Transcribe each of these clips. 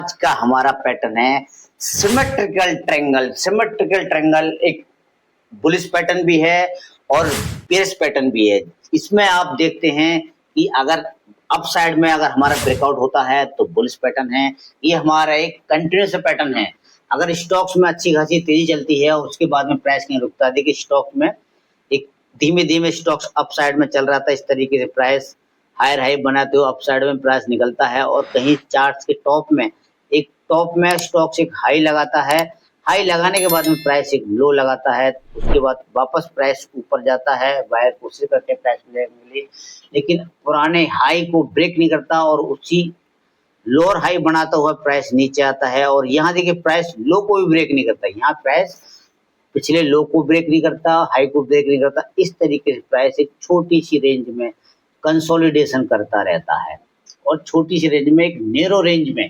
आज का हमारा पैटर्न है सिमेट्रिकल ट्रायंगल। सिमेट्रिकल ट्रायंगल एक बुलिश पैटर्न भी है और बेयरिश पैटर्न भी है। इसमें आप देखते हैं कि अगर अप साइड में अगर हमारा ब्रेकआउट होता है तो बुलिश पैटर्न है। ये हमारा एक कंटिन्यूस पैटर्न है। अगर स्टॉक्स में अच्छी खासी तेजी चलती है और उसके बाद में प्राइस नहीं रुकता, देखिए स्टॉक में एक धीमे धीमे स्टॉक्स अप साइड में चल रहा था, इस तरीके से प्राइस हायर हाई बनाते हो अप साइड में प्राइस निकलता है और कहीं चार्ट्स के टॉप में स्टॉक्स एक हाई लगाता है। हाई लगाने के बाद में प्राइस एक लो लगाता है, उसके बाद वापस प्राइस ऊपर जाता है, बायर कोशिश करते हैं प्राइस मिले, लेकिन पुराने हाई को ब्रेक नहीं करता और उसी लोअर हाई बनाता हुआ प्राइस नीचे आता है। और यहाँ देखिए प्राइस लो को भी ब्रेक नहीं करता, यहाँ प्राइस पिछले लो को ब्रेक नहीं करता, हाई को ब्रेक नहीं करता। इस तरीके से प्राइस एक छोटी सी रेंज में कंसोलिडेशन करता रहता है और छोटी सी रेंज में एक नैरो रेंज में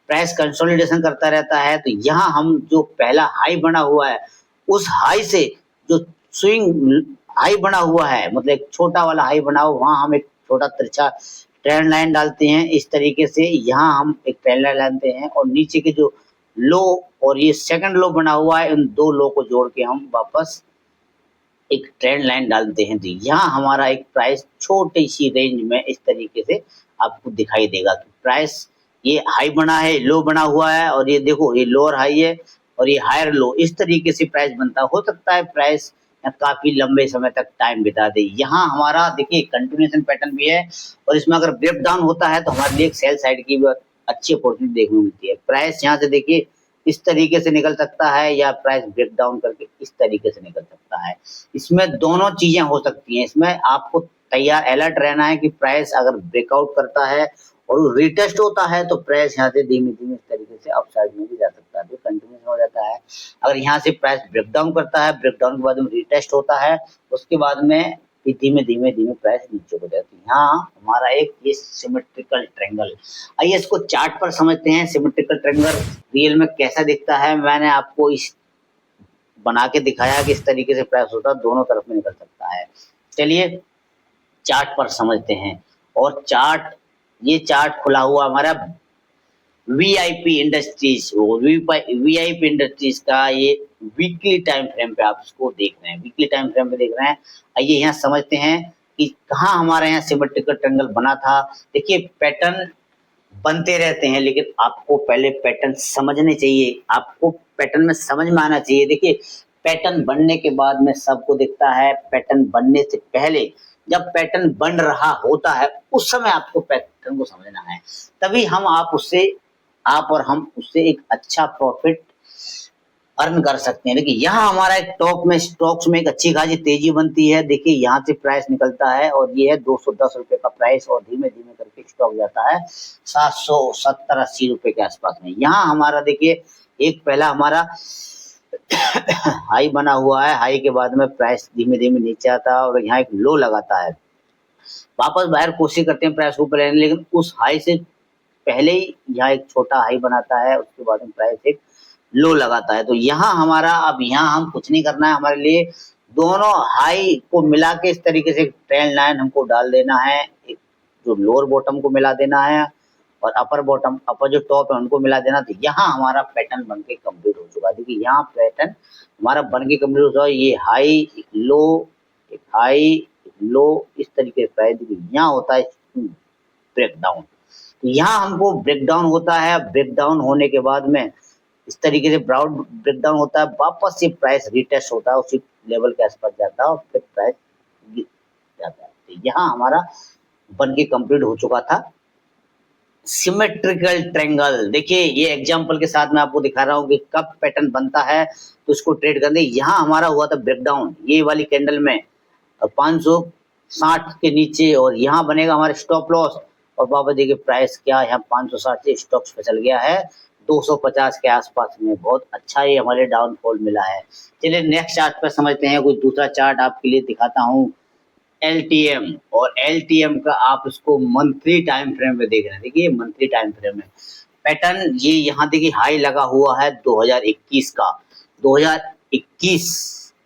प्राइस कंसोलिडेशन करता रहता है। तो यहाँ हम जो पहला हाई बना हुआ है उस हाई से जो स्विंग हाई बना हुआ है, मतलब एक छोटा वाला हाई बना हुआ, वहाँ हम एक छोटा तिरछा ट्रेंड लाइन डालते हैं। इस तरीके से यहाँ हम एक ट्रेंड लाइन डालते हैं और नीचे के जो लो और ये सेकंड लो बना हुआ है, इन दो लो को जोड़ के हम वापस एक ट्रेंड लाइन डालते हैं। तो यहाँ हमारा एक प्राइस छोटी सी रेंज में इस तरीके से आपको दिखाई देगा कि प्राइस ये हाई बना है, लो बना हुआ है और ये देखो ये लोअर हाई है और ये हायर लो, इस तरीके से प्राइस बनता हो सकता है प्राइस काफी लंबे समय तक टाइम बिता दे। यहाँ हमारा देखिए कंटिन्यूएशन पैटर्न भी है और इसमें अगर ब्रेक डाउन होता है तो हमारे लिए एक सेल साइड की भी अच्छी अपॉर्चुनिटी देखने को मिलती है। प्राइस यहाँ से देखिए इस तरीके से निकल सकता है या प्राइस ब्रेक डाउन करके इस तरीके से निकल सकता है। इसमें दोनों चीजें हो सकती हैं। इसमें आपको तैयार अलर्ट रहना है कि प्राइस अगर ब्रेकआउट करता है और रिटेस्ट होता है तो प्राइस यहाँ से धीमे धीमे इस तरीके से अप साइड में भी जा सकता है, जो कंटिन्यूस हो जाता है। अगर यहाँ से प्राइस ब्रेक डाउन करता है, ब्रेक डाउन के बाद में रिटेस्ट होता है, उसके बाद में धीमे धीमे धीमे प्राइस नीचे हो जाती है। यहाँ हमारा एक ये सिमेट्रिकल ट्रायंगल। आइए इसको चार्ट पर समझते हैं। सिमेट्रिकल ट्रायंगल रियल में कैसा दिखता है, मैंने आपको इस बना के दिखाया कि इस तरीके से प्राइस होता है, दोनों तरफ में निकल सकता है। चलिए चार्ट पर समझते हैं। और ये चार्ट खुला हुआ हमारा वीआईपी इंडस्ट्रीज, वीआईपी इंडस्ट्रीज का ये वीकली टाइम फ्रेम पे आप इसको देख रहे हैं, वीकली टाइम फ्रेम पे देख रहे हैं। आइए यहाँ समझते हैं कि कहाँ हमारे यहाँ सिमेट्रिकल ट्रायंगल बना था। देखिए पैटर्न बनते रहते हैं लेकिन आपको पहले पैटर्न समझने चाहिए, आपको पैटर्न में समझ में आना चाहिए। देखिए पैटर्न बनने के बाद में सबको दिखता है, पैटर्न बनने से पहले जब पैटर्न बन रहा होता है उस समय आपको पैटर्न को समझना है, तभी आप और हम उससे एक अच्छा प्रॉफिट अर्न कर सकते हैं। देखिए यहाँ हमारा एक टॉप में स्टॉक्स में एक अच्छी खासी तेजी बनती है। देखिए यहाँ से प्राइस निकलता है और ये है 210 रुपए का प्राइस और धीमे धीमे करके स्टॉक जाता है 770-80 रुपए के आसपास में। यहाँ हमारा देखिए एक पहला हमारा हाई बना हुआ है, हाई के बाद में प्राइस धीमे धीमे नीचे आता है और यहाँ एक लो लगाता है, वापस बाहर कोशिश करते हैं प्राइस ऊपर लेने, लेकिन उस हाई से पहले ही यहाँ एक छोटा हाई बनाता है, उसके बाद में प्राइस एक लो लगाता है। तो यहाँ हमारा अब यहाँ हम कुछ नहीं करना है, हमारे लिए दोनों हाई को मिला के इस तरीके से ट्रेंड लाइन हमको डाल देना है, एक जो लोअर बॉटम को मिला देना है और अपर जो टॉप है उनको मिला देना। तो यहाँ हमारा पैटर्न बन के कम्प्लीट हो चुका है। देखिए यहाँ पैटर्न हमारा बन के कम्प्लीट हो चुका है। ये हाई एक लो, एक हाई एक लो, इस तरीके से प्राइस देखिए यहाँ होता है ब्रेक डाउन। तो यहाँ हमको ब्रेक डाउन होता है, ब्रेक डाउन होने के बाद में इस तरीके से ब्राउड ब्रेक डाउन होता है, वापस से प्राइस रिटेस्ट होता है, उसी लेवल के आसपास जाता है और फिर प्राइस गिर जाता है। तो यहाँ हमारा बन के कंप्लीट हो चुका था सिमेट्रिकल ट्रायंगल। देखिए ये एग्जांपल के साथ मैं आपको दिखा रहा हूँ कि कब पैटर्न बनता है तो उसको ट्रेड करने। यहाँ हमारा हुआ था ब्रेकडाउन ये वाली कैंडल में 560 के नीचे और यहाँ बनेगा हमारे स्टॉप लॉस और वापस देखिए प्राइस क्या यहाँ 560 से स्टॉक्स पे चल गया है 250 के आसपास में। बहुत अच्छा ये हमारे डाउनफॉल मिला है। चलिए नेक्स्ट चार्ट पे समझते हैं। कोई दूसरा चार्ट आपके लिए दिखाता हूँ, एलटीएम। और एलटीएम का आप इसको मंथली टाइम फ्रेम में देख रहे हैं। देखिए मंथली टाइम फ्रेम में पैटर्न ये यहाँ देखिए हाई लगा हुआ है 2021 का, 2021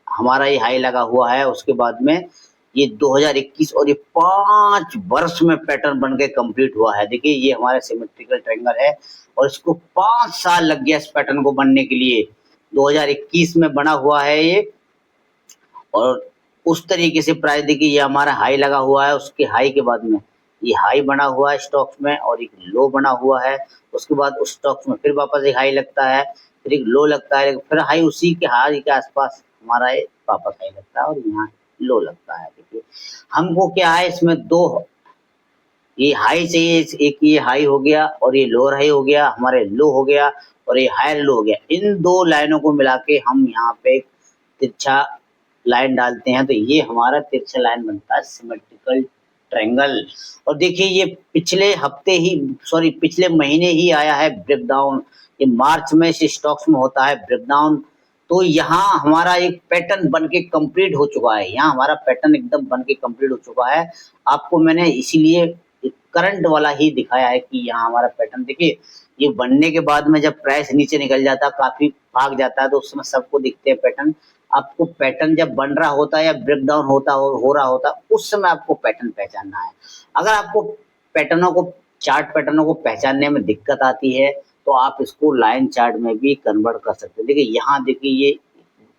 हमारा ये हाई लगा हुआ है। उसके बाद में ये 2021 और ये 5 वर्ष में पैटर्न बन के कंप्लीट हुआ है। देखिए ये हमारा सिमेट्रिकल ट्रायंगल है और इसको 5 साल लग गया इस पैटर्न को बनने के लिए। 2021 में बना हुआ है ये और उस तरीके से प्राइस देखिए ये हमारा हाई लगा हुआ है, उसके हाई के बाद में ये हाई बना हुआ है स्टॉक्स में और एक लो बना हुआ है। उसके बाद उस स्टॉक्स में फिर वापस एक हाई लगता है, फिर एक लो लगता है, फिर हाई उसी के हाई के आसपास हमारा ये वापस हाई लगता है और यहाँ लो लगता है। देखिए हमको क्या है इसमें दो ये हाई चाहिए, एक ये हाई हो गया और ये लोअर हाई हो गया, हमारे लो हो गया और ये हायर लो हो गया। इन दो लाइनों को मिला के हम यहाँ पे एक तिरछा लाइन डालते हैं तो ये हमारा तिरछा लाइन बनता है सिमेट्रिकल ट्रायंगल। और देखिए ये पिछले महीने ही आया है ब्रेकडाउन। ये मार्च में से स्टॉक्स में होता है ब्रेकडाउन। तो यहाँ हमारा एक पैटर्न बन के कंप्लीट हो चुका है, यहाँ हमारा पैटर्न एकदम बन के कंप्लीट हो चुका है। आपको मैंने इसीलिए करंट वाला ही दिखाया है कि यहाँ हमारा पैटर्न देखिए ये बनने के बाद में जब प्राइस नीचे निकल जाता है, काफी भाग जाता है, तो उस समय सबको दिखते हैं पैटर्न। आपको पैटर्न जब बन रहा होता है या ब्रेकडाउन हो रहा होता है उस समय आपको पैटर्न पहचानना है। अगर आपको चार्ट पैटर्नों को पहचानने में दिक्कत आती है तो आप इसको लाइन चार्ट में भी कन्वर्ट कर सकते हैं। देखिए यहाँ देखिए ये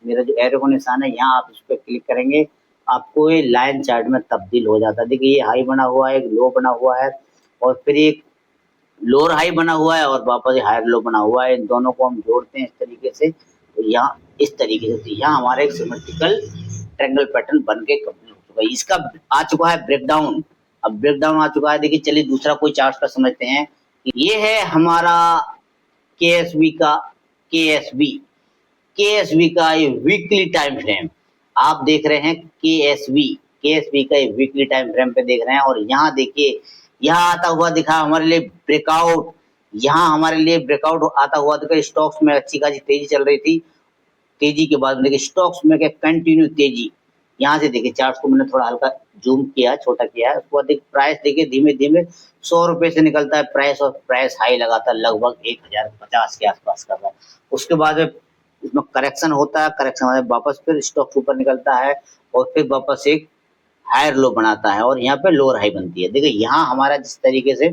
मेरा जो एरो का निशान है, यहाँ आप इस पर क्लिक करेंगे आपको ये लाइन चार्ट में तब्दील हो जाता है। देखिए ये हाई बना हुआ है, एक लो बना हुआ है और फिर एक लोअर हाई बना हुआ है और वापस हायर लो बना हुआ है। इन दोनों को हम जोड़ते हैं इस तरीके से, तो यहाँ इस तरीके से तो यहाँ हमारा एक सिमेट्रिकल ट्रायंगल पैटर्न बन के कंप्लीट हो चुका है। इसका आ चुका है ब्रेकडाउन। अब ब्रेकडाउन आ चुका है, देखिए चलिए दूसरा कोई चार्ट का समझते हैं। ये है हमारा केएसबी का केएसबी का ये वीकली टाइम फ्रेम आप देख रहे हैं। केएसबी का ये वीकली टाइम फ्रेम पे देख रहे हैं और यहाँ देखिए यहाँ आता हुआ दिखा हमारे लिए ब्रेकआउट। यहाँ हमारे लिए ब्रेकआउट आता हुआ दिखा। स्टॉक्स में अच्छी खासी तेजी चल रही थी, तेजी के बाद में देखिए स्टॉक्स में क्या कंटिन्यू तेजी। यहाँ से देखिए चार्ट को मैंने थोड़ा हल्का जूम किया, छोटा किया है। उसके बाद देखिए प्राइस देखिए धीमे धीमे 100 रुपए से निकलता है प्राइस और प्राइस हाई लगाता है लगभग 1050 के आसपास का। उसके बाद में इसमें करेक्शन होता है, करेक्शन में वापस फिर स्टॉक ऊपर निकलता है और फिर वापस एक हायर लो बनाता है और यहाँ पे लोअर हाई बनती है। देखिए यहाँ हमारा जिस तरीके से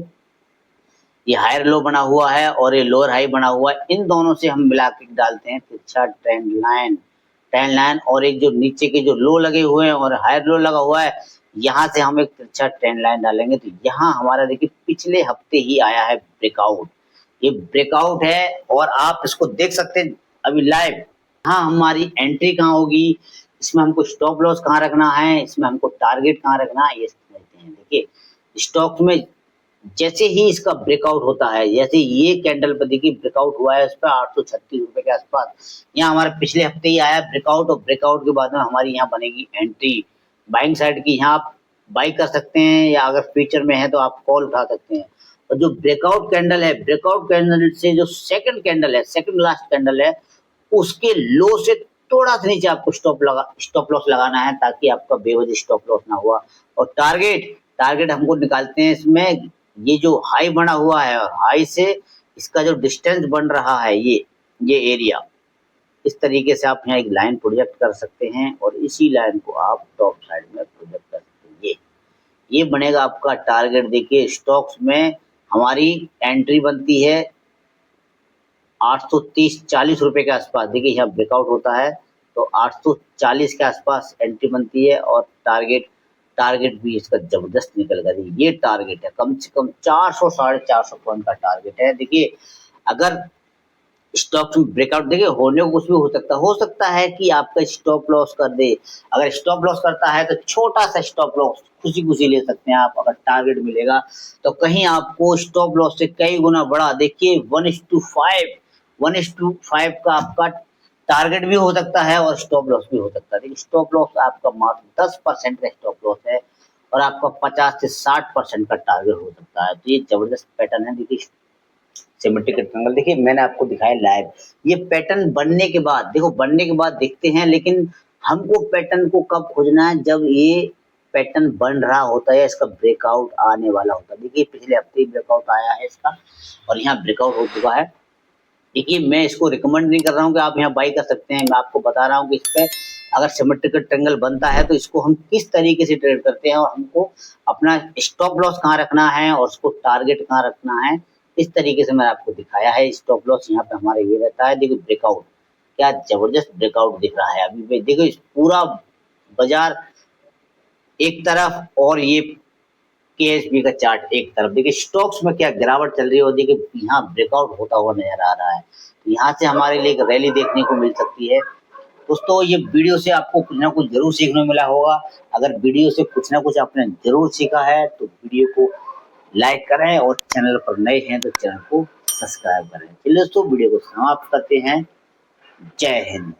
ये हायर लो बना हुआ है और ये लोअर हाई बना हुआ है, इन दोनों से हम मिला के डालते हैं तिरछा ट्रेंड लाइन और एक जो नीचे के जो लो लगे हुए हैं और हायर लो लगा हुआ है, यहाँ से हम एक तिरछा ट्रेंड लाइन डालेंगे। तो यहाँ हमारा देखिए पिछले हफ्ते ही आया है ब्रेकआउट। ये ब्रेकआउट है और आप इसको देख सकते हैं अभी लाइव। यहाँ हमारी एंट्री कहाँ होगी, इसमें हमको स्टॉप लॉस कहाँ रखना है, इसमें हमको टारगेट कहाँ रखना है, ये समझते हैं। देखिए स्टॉक में जैसे ही इसका ब्रेकआउट होता है, जैसे ये कैंडल पर देखिए ब्रेकआउट हुआ है, उस पर 836 रुपए के आसपास यहाँ हमारे पिछले हफ्ते ही आया ब्रेकआउट और ब्रेकआउट के बाद में हमारी यहाँ बनेगी एंट्री बाइंग साइड की। यहाँ आप बाई कर सकते हैं या अगर फ्यूचर में है तो आप कॉल उठा सकते हैं। और जो ब्रेकआउट कैंडल है, ब्रेकआउट कैंडल से जो सेकंड लास्ट कैंडल है, उसके लो से थोड़ा सा नीचे आपको स्टॉप लॉस लगाना है ताकि आपका बेवजह स्टॉप लॉस ना हुआ। और टारगेट हमको निकालते हैं इसमें ये जो हाई बना हुआ है और हाई से इसका जो डिस्टेंस बन रहा है ये एरिया, इस तरीके से आप यहाँ एक लाइन प्रोजेक्ट कर सकते हैं और इसी लाइन को आप टॉप साइड में प्रोजेक्ट कर सकते हैं। ये बनेगा आपका टारगेट। देखिए स्टॉक्स में हमारी एंट्री बनती है 830-40 रुपए के आसपास। देखिए यहाँ ब्रेकआउट होता है तो 840 के आसपास एंट्री बनती है और टारगेट भी इसका जबरदस्त निकल गया। ये टारगेट है कम से कम 400-450 पॉइंट का टारगेट है। देखिए अगर स्टॉक में ब्रेकआउट देखिए होने को कुछ भी हो सकता है कि आपका स्टॉप लॉस कर दे। अगर स्टॉप लॉस करता है तो छोटा सा स्टॉप लॉस खुशी ले सकते हैं आप। अगर टारगेट मिलेगा तो कहीं आपको स्टॉप लॉस से कई गुना बड़ा देखिए 1:5 का आपका टारगेट भी हो सकता है और स्टॉप लॉस भी हो सकता है। देखिए स्टॉप लॉस आपका मात्र 10% का स्टॉप लॉस है और आपका 50 से 60% का टारगेट हो सकता है। तो ये जबरदस्त पैटर्न है। देखिए सिमेट्रिकल ट्रायंगल देखिए मैंने आपको दिखाया लाइव। ये पैटर्न बनने के बाद देखते हैं, लेकिन हमको पैटर्न को कब खोजना है, जब ये पैटर्न बन रहा होता है, इसका ब्रेकआउट आने वाला होता है। देखिए पिछले हफ्ते ही ब्रेकआउट आया है इसका और यहाँ ब्रेकआउट हो चुका है देखिए, मैं इसको रिकमेंड नहीं कर रहा हूँ कि आप यहाँ बाई कर सकते हैं। मैं आपको बता रहा हूँ कि इस पे अगर सिमेट्रिकल ट्रायंगल बनता है तो इसको हम किस तरीके से ट्रेड करते हैं और हमको अपना स्टॉप लॉस कहाँ रखना है और उसको टारगेट कहाँ रखना है, इस तरीके से मैंने आपको दिखाया है। स्टॉप लॉस यहाँ पे हमारा ये रहता है। देखिए ब्रेकआउट, क्या ज़बरदस्त ब्रेकआउट दिख रहा है। अभी भी देखो इस पूरा बाज़ार एक तरफ और ये केएसबी का चार्ट एक तरफ। देखिए स्टॉक्स में क्या गिरावट चल रही है और देखिए यहाँ ब्रेकआउट होता हुआ नजर आ रहा है। तो यहाँ से हमारे लिए एक रैली देखने को मिल सकती है। दोस्तों ये वीडियो से आपको कुछ ना कुछ जरूर सीखने मिला होगा। अगर वीडियो से कुछ ना कुछ आपने जरूर सीखा है तो वीडियो को लाइक करें और चैनल पर नए हैं तो चैनल को सब्सक्राइब करें। चलिए दोस्तों वीडियो को समाप्त करते हैं। जय हिंद।